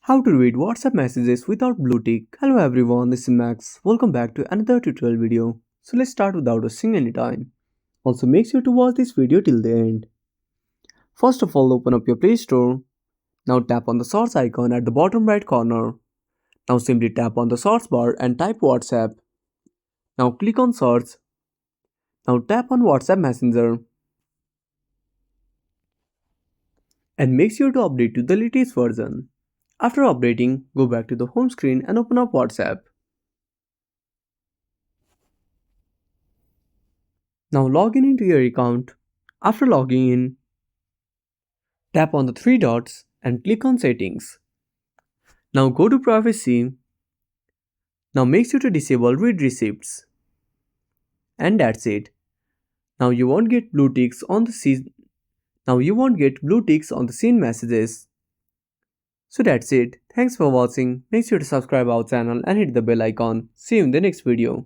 How to read WhatsApp messages without blue tick. Hello everyone, this is Max. Welcome back to another tutorial video. So let's start without wasting any time. Also make sure to watch this video till the end. First of all, open up your Play Store. Now tap on the search icon at the bottom right corner. Now simply tap on the search bar and type WhatsApp. Now click on search. Now tap on WhatsApp Messenger. And make sure to update to the latest version. After updating, go back to the home screen and open up WhatsApp. Now log in into your account. After logging in, tap on the three dots and click on Settings. Now go to Privacy. Now make sure to disable Read Receipts. And that's it. Now you won't get blue ticks on the seen messages. So that's it. Thanks for watching. Make sure to subscribe our channel and hit the bell icon. See you in the next video.